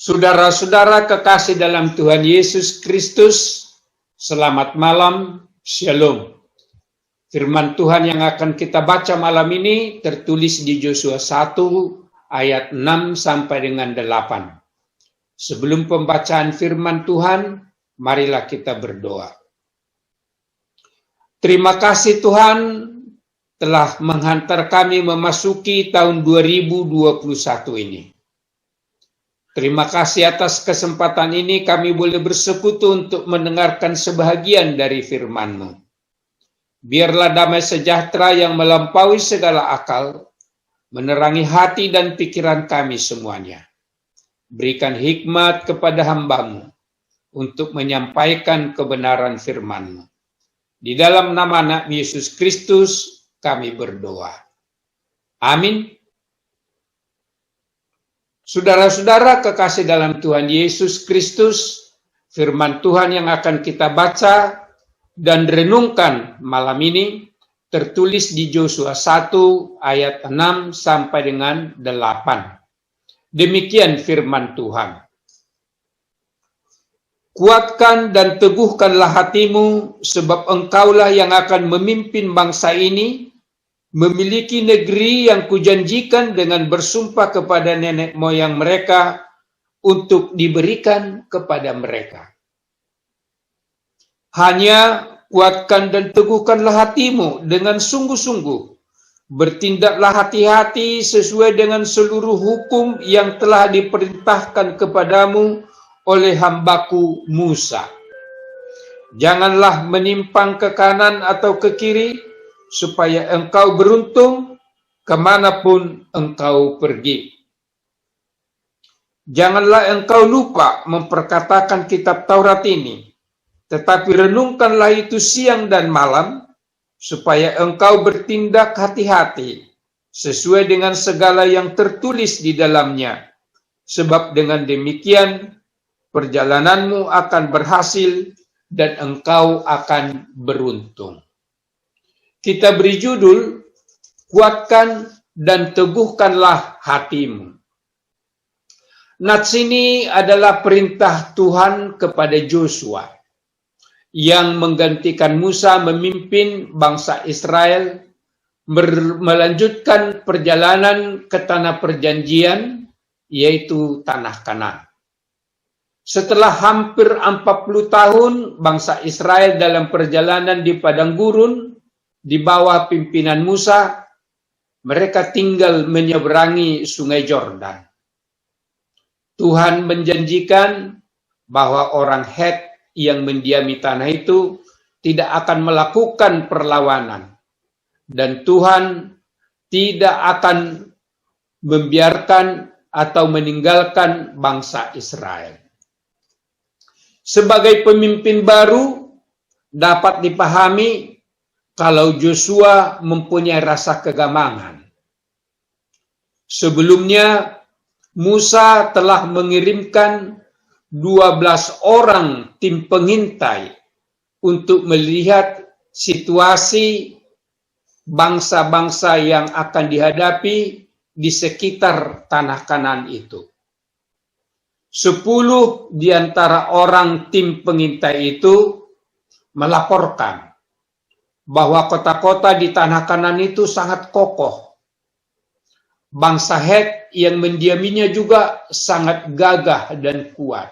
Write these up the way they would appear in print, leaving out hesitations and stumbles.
Saudara-saudara kekasih dalam Tuhan Yesus Kristus, selamat malam, Shalom. Firman Tuhan yang akan kita baca malam ini tertulis di Yosua 1 ayat 6 sampai dengan 8. Sebelum pembacaan firman Tuhan, marilah kita berdoa. Terima kasih Tuhan telah menghantar kami memasuki tahun 2021 ini. Terima kasih atas kesempatan ini kami boleh bersekutu untuk mendengarkan sebahagian dari firman-Mu. Biarlah damai sejahtera yang melampaui segala akal, menerangi hati dan pikiran kami semuanya. Berikan hikmat kepada hamba-Mu untuk menyampaikan kebenaran firman-Mu. Di dalam nama anak Yesus Kristus kami berdoa. Amin. Saudara-saudara kekasih dalam Tuhan Yesus Kristus, firman Tuhan yang akan kita baca dan renungkan malam ini tertulis di Yosua 1 ayat 6 sampai dengan 8. Demikian firman Tuhan. Kuatkan dan teguhkanlah hatimu, sebab engkaulah yang akan memimpin bangsa ini, memiliki negeri yang kujanjikan dengan bersumpah kepada nenek moyang mereka untuk diberikan kepada mereka. Hanya kuatkan dan teguhkanlah hatimu dengan sungguh-sungguh. Bertindaklah hati-hati sesuai dengan seluruh hukum yang telah diperintahkan kepadamu oleh hambaku Musa. Janganlah menyimpang ke kanan atau ke kiri, supaya engkau beruntung kemanapun engkau pergi. Janganlah engkau lupa memperkatakan kitab Taurat ini, tetapi renungkanlah itu siang dan malam, supaya engkau bertindak hati-hati sesuai dengan segala yang tertulis di dalamnya. Sebab dengan demikian perjalananmu akan berhasil dan engkau akan beruntung. Kita beri judul, kuatkan dan teguhkanlah hatimu. Nats ini adalah perintah Tuhan kepada Yosua yang menggantikan Musa memimpin bangsa Israel melanjutkan perjalanan ke tanah perjanjian, yaitu tanah Kanaan. Setelah hampir 40 tahun bangsa Israel dalam perjalanan di padang gurun, di bawah pimpinan Musa, mereka tinggal menyeberangi sungai Yordan. Tuhan menjanjikan bahwa orang Het yang mendiami tanah itu tidak akan melakukan perlawanan. Dan Tuhan tidak akan membiarkan atau meninggalkan bangsa Israel. Sebagai pemimpin baru, dapat dipahami kalau Yosua mempunyai rasa kegamangan. Sebelumnya, Musa telah mengirimkan 12 orang tim pengintai untuk melihat situasi bangsa-bangsa yang akan dihadapi di sekitar tanah Kanaan itu. 10 di antara orang tim pengintai itu melaporkan bahwa kota-kota di tanah Kanaan itu sangat kokoh. Bangsa Het yang mendiaminya juga sangat gagah dan kuat.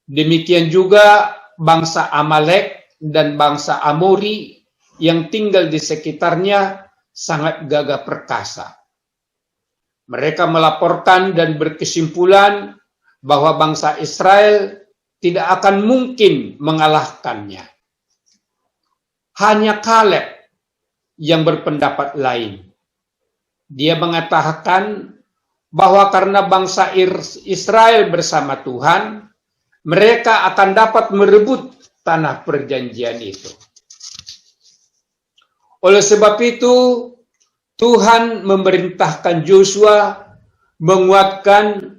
Demikian juga bangsa Amalek dan bangsa Amori yang tinggal di sekitarnya sangat gagah perkasa. Mereka melaporkan dan berkesimpulan bahwa bangsa Israel tidak akan mungkin mengalahkannya. Hanya Kaleb yang berpendapat lain. Dia mengatakan bahwa karena bangsa Israel bersama Tuhan, mereka akan dapat merebut tanah perjanjian itu. Oleh sebab itu, Tuhan memerintahkan Yosua menguatkan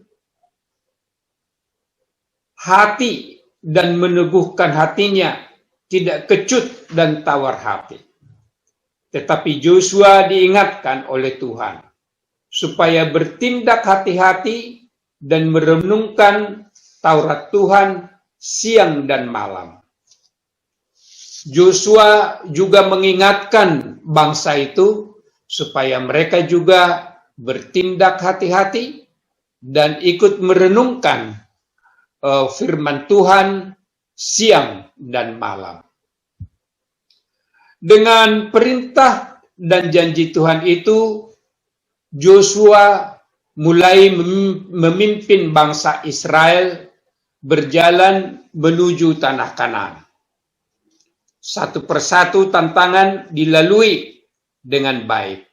hati dan meneguhkan hatinya, tidak kecut dan tawar hati. Tetapi Yosua diingatkan oleh Tuhan supaya bertindak hati-hati dan merenungkan Taurat Tuhan siang dan malam. Yosua juga mengingatkan bangsa itu supaya mereka juga bertindak hati-hati dan ikut merenungkan firman Tuhan siang dan malam. Dengan perintah dan janji Tuhan itu, Yosua mulai memimpin bangsa Israel berjalan menuju tanah Kanaan. Satu persatu tantangan dilalui dengan baik.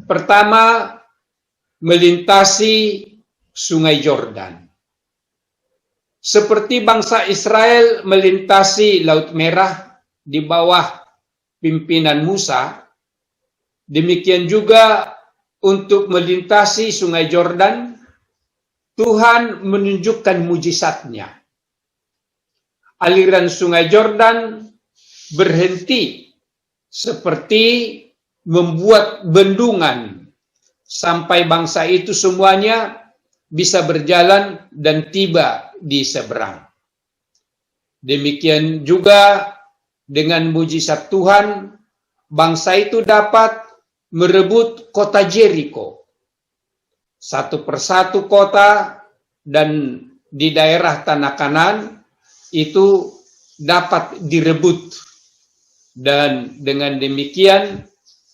Pertama, melintasi Sungai Yordan. Seperti bangsa Israel melintasi Laut Merah di bawah pimpinan Musa, demikian juga untuk melintasi Sungai Yordan, Tuhan menunjukkan mujizatnya. Aliran Sungai Yordan berhenti seperti membuat bendungan sampai bangsa itu semuanya bisa berjalan dan tiba di seberang. Demikian juga dengan mujizat Tuhan, bangsa itu dapat merebut kota Jericho. Satu persatu kota dan di daerah tanah Kanaan itu dapat direbut. Dan dengan demikian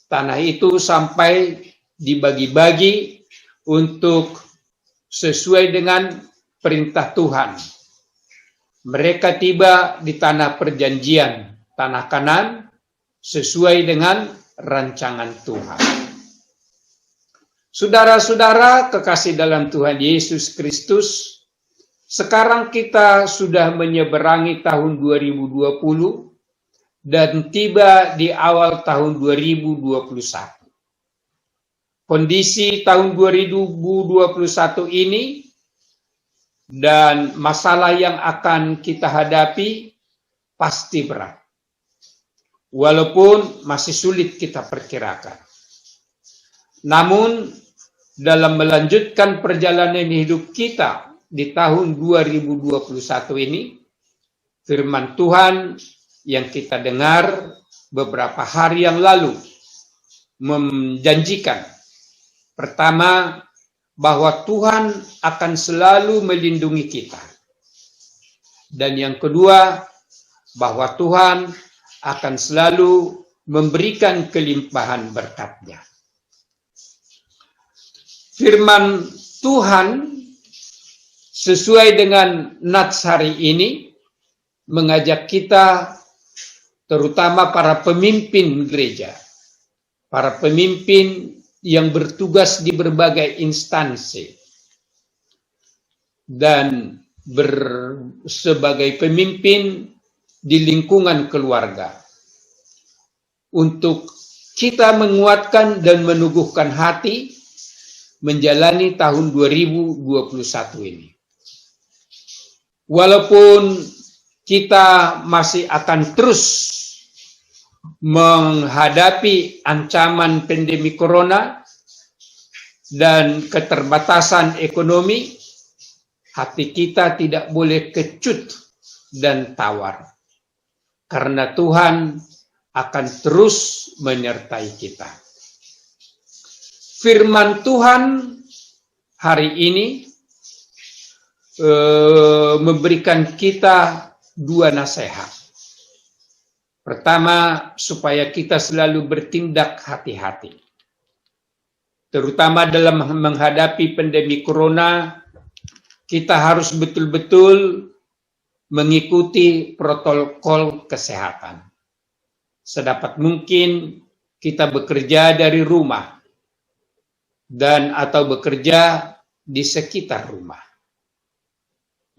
tanah itu sampai dibagi-bagi untuk sesuai dengan perintah Tuhan. Mereka tiba di tanah perjanjian, tanah Kanaan, sesuai dengan rancangan Tuhan. Saudara-saudara kekasih dalam Tuhan Yesus Kristus, sekarang kita sudah menyeberangi tahun 2020 dan tiba di awal tahun 2021. Kondisi tahun 2021 ini dan masalah yang akan kita hadapi pasti berat. Walaupun masih sulit kita perkirakan. Namun, dalam melanjutkan perjalanan hidup kita di tahun 2021 ini, firman Tuhan yang kita dengar beberapa hari yang lalu menjanjikan, pertama, bahwa Tuhan akan selalu melindungi kita. Dan yang kedua, bahwa Tuhan akan selalu memberikan kelimpahan berkat-Nya. Firman Tuhan sesuai dengan nats hari ini mengajak kita, terutama para pemimpin gereja, para pemimpin yang bertugas di berbagai instansi, dan sebagai pemimpin di lingkungan keluarga, untuk kita menguatkan dan meneguhkan hati menjalani tahun 2021 ini. Walaupun kita masih akan terus menghadapi ancaman pandemi corona dan keterbatasan ekonomi, hati kita tidak boleh kecut dan tawar. Karena Tuhan akan terus menyertai kita. Firman Tuhan hari ini memberikan kita dua nasihat. Pertama, supaya kita selalu bertindak hati-hati. Terutama dalam menghadapi pandemi corona, kita harus betul-betul mengikuti protokol kesehatan. Sedapat mungkin kita bekerja dari rumah dan atau bekerja di sekitar rumah.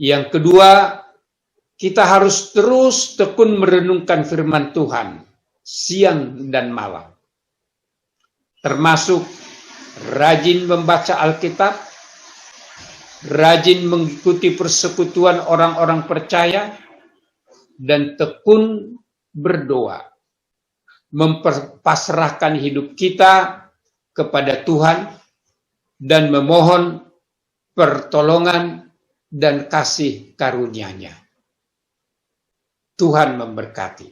Yang kedua, kita harus terus tekun merenungkan firman Tuhan siang dan malam. Termasuk rajin membaca Alkitab, rajin mengikuti persekutuan orang-orang percaya, dan tekun berdoa. Memperpasrahkan hidup kita kepada Tuhan dan memohon pertolongan, dan kasih karunia-Nya. Tuhan memberkati.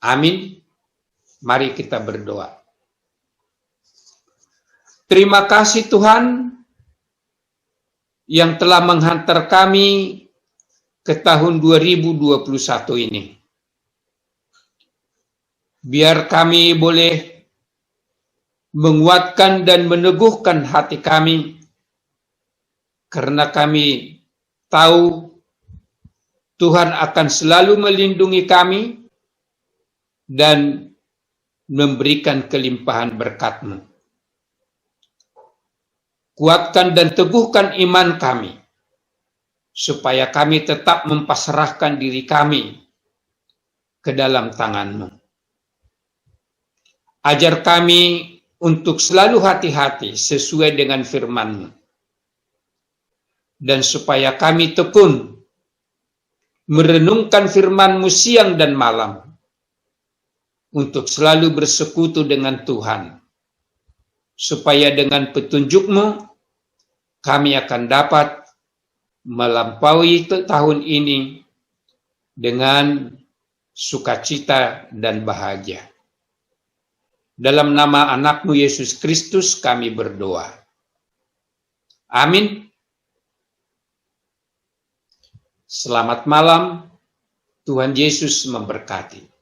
Amin. Mari kita berdoa. Terima kasih Tuhan yang telah menghantar kami ke tahun 2021 ini. Biar kami boleh menguatkan dan meneguhkan hati kami, karena kami tahu Tuhan akan selalu melindungi kami dan memberikan kelimpahan berkat-Mu. Kuatkan dan teguhkan iman kami, supaya kami tetap mempasrahkan diri kami ke dalam tangan-Mu. Ajar kami untuk selalu hati-hati sesuai dengan firman-Mu. Dan supaya kami tekun merenungkan firman-Mu siang dan malam, untuk selalu bersekutu dengan Tuhan, supaya dengan petunjuk-Mu kami akan dapat melampaui tahun ini dengan sukacita dan bahagia. Dalam nama anak-Mu Yesus Kristus kami berdoa. Amin. Selamat malam, Tuhan Yesus memberkati.